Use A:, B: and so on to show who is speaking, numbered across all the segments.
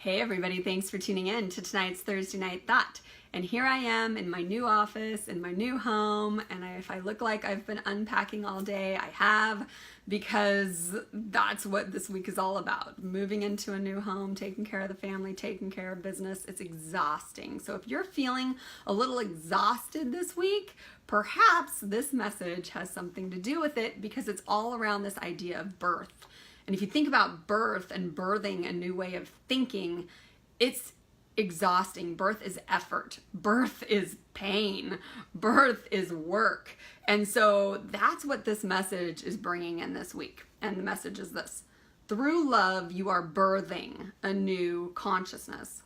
A: Hey everybody, thanks for tuning in to tonight's Thursday Night Thought. And here I am in my new office, in my new home, and if I look like I've been unpacking all day, I have, because that's what this week is all about. Moving into a new home, taking care of the family, taking care of business. It's exhausting. So if you're feeling a little exhausted this week, perhaps this message has something to do with it, because it's all around this idea of birth. And if you think about birth and birthing a new way of thinking, it's exhausting. Birth is effort. Birth is pain. Birth is work. And so that's what this message is bringing in this week. And the message is this: through love, you are birthing a new consciousness.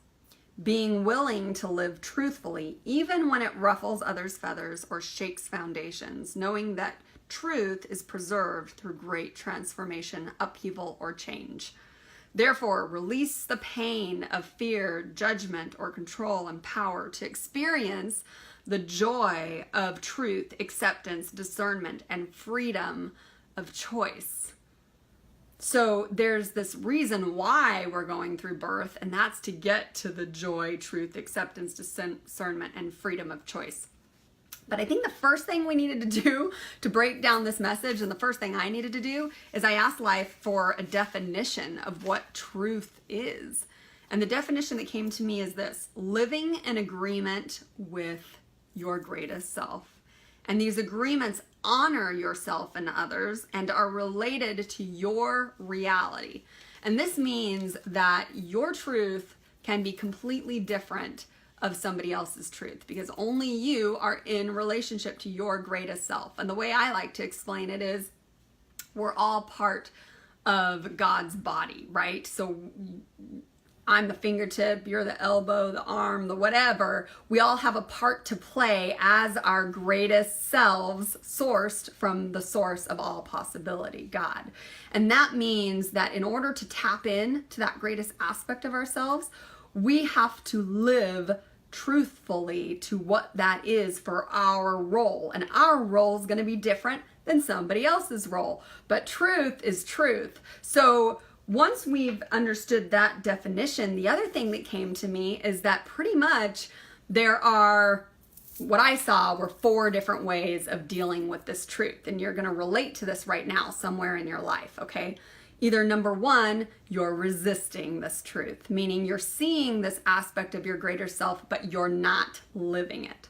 A: Being willing to live truthfully, even when it ruffles others' feathers or shakes foundations, knowing that truth is preserved through great transformation, upheaval, or change. Therefore, release the pain of fear, judgment, or control and power to experience the joy of truth, acceptance, discernment, and freedom of choice. So there's this reason why we're going through birth, and that's to get to the joy, truth, acceptance, discernment, and freedom of choice. But I think the first thing we needed to do to break down this message, and the first thing I needed to do, is I asked life for a definition of what truth is. And the definition that came to me is this: living in agreement with your greatest self. And these agreements honor yourself and others and are related to your reality. And this means that your truth can be completely different of somebody else's truth, because only you are in relationship to your greatest self. And the way I like to explain it is, we're all part of God's body, right? So I'm the fingertip, you're the elbow, the arm, the whatever. We all have a part to play as our greatest selves, sourced from the source of all possibility, God. And that means that in order to tap in to that greatest aspect of ourselves, we have to live truthfully to what that is for our role. And our role is going to be different than somebody else's role. But truth is truth. So once we've understood that definition, the other thing that came to me is that pretty much there are, what I saw were 4 different ways of dealing with this truth. And you're going to relate to this right now somewhere in your life, okay? Either number 1, you're resisting this truth, meaning you're seeing this aspect of your greater self, but you're not living it.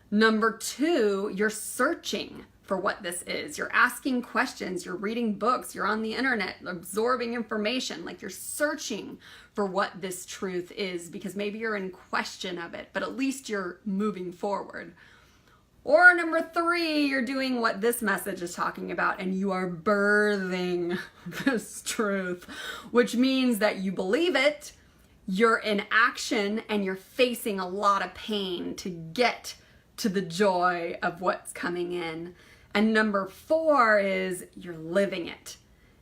A: Number 2, you're searching for what this is. You're asking questions, you're reading books, you're on the internet, absorbing information, like you're searching for what this truth is, because maybe you're in question of it, but at least you're moving forward. Or number 3, you're doing what this message is talking about, and you are birthing this truth, which means that you believe it, you're in action, and you're facing a lot of pain to get to the joy of what's coming in. And number 4 is you're living it.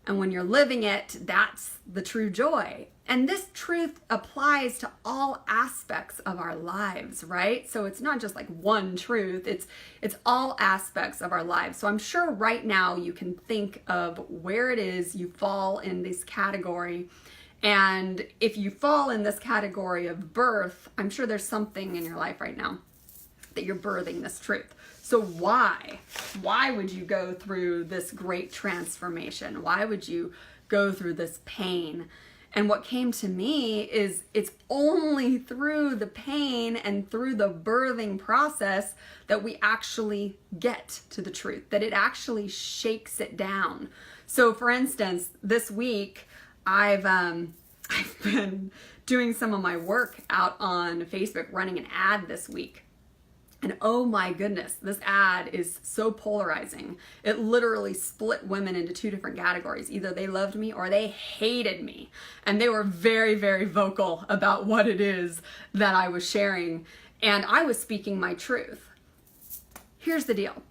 A: And when you're living it, that's the true joy. And this truth applies to all aspects of our lives, right? So it's not just like one truth, it's all aspects of our lives. So I'm sure right now you can think of where it is you fall in this category. And if you fall in this category of birth, I'm sure there's something in your life right now that you're birthing this truth. So why? Why would you go through this great transformation? Why would you go through this pain? And what came to me is it's only through the pain and through the birthing process that we actually get to the truth, that it actually shakes it down. So for instance, this week, I've been doing some of my work out on Facebook, running an ad this week. And oh my goodness, this ad is so polarizing. It literally split women into 2 different categories. Either they loved me or they hated me. And they were very, very vocal about what it is that I was sharing. And I was speaking my truth. Here's the deal.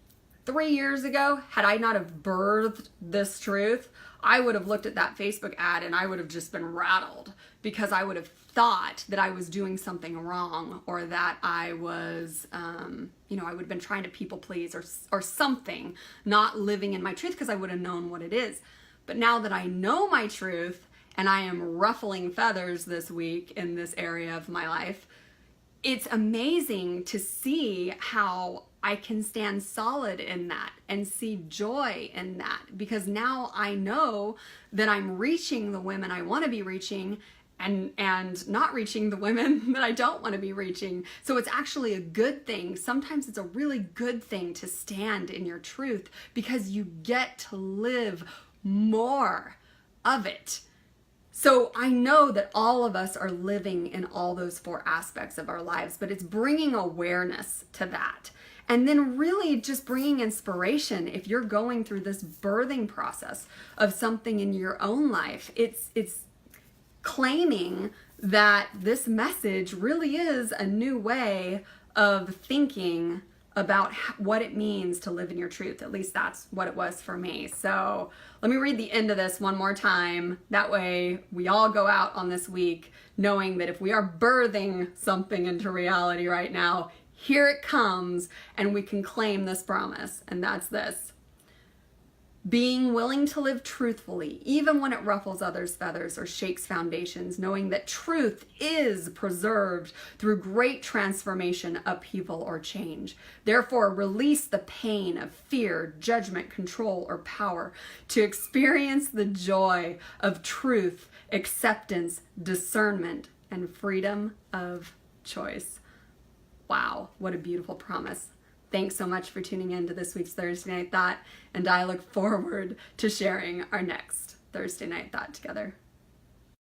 A: 3 years ago, had I not have birthed this truth, I would have looked at that Facebook ad and I would have just been rattled, because I would have thought that I was doing something wrong, or that I was, I would have been trying to people please or something, not living in my truth, because I would have known what it is. But now that I know my truth and I am ruffling feathers this week in this area of my life, it's amazing to see how I can stand solid in that and see joy in that, because now I know that I'm reaching the women I want to be reaching and not reaching the women that I don't want to be reaching. So it's actually a good thing. Sometimes it's a really good thing to stand in your truth, because you get to live more of it. So I know that all of us are living in all those 4 aspects of our lives, but it's bringing awareness to that. And then really just bringing inspiration. If you're going through this birthing process of something in your own life, it's claiming that this message really is a new way of thinking about what it means to live in your truth. At least that's what it was for me. So let me read the end of this one more time. That way we all go out on this week knowing that if we are birthing something into reality right now, here it comes, and we can claim this promise. And that's this: being willing to live truthfully, even when it ruffles others' feathers or shakes foundations, knowing that truth is preserved through great transformation, upheaval, or change. Therefore, release the pain of fear, judgment, control, or power to experience the joy of truth, acceptance, discernment, and freedom of choice. Wow, what a beautiful promise. Thanks so much for tuning in to this week's Thursday Night Thought, and I look forward to sharing our next Thursday Night Thought together.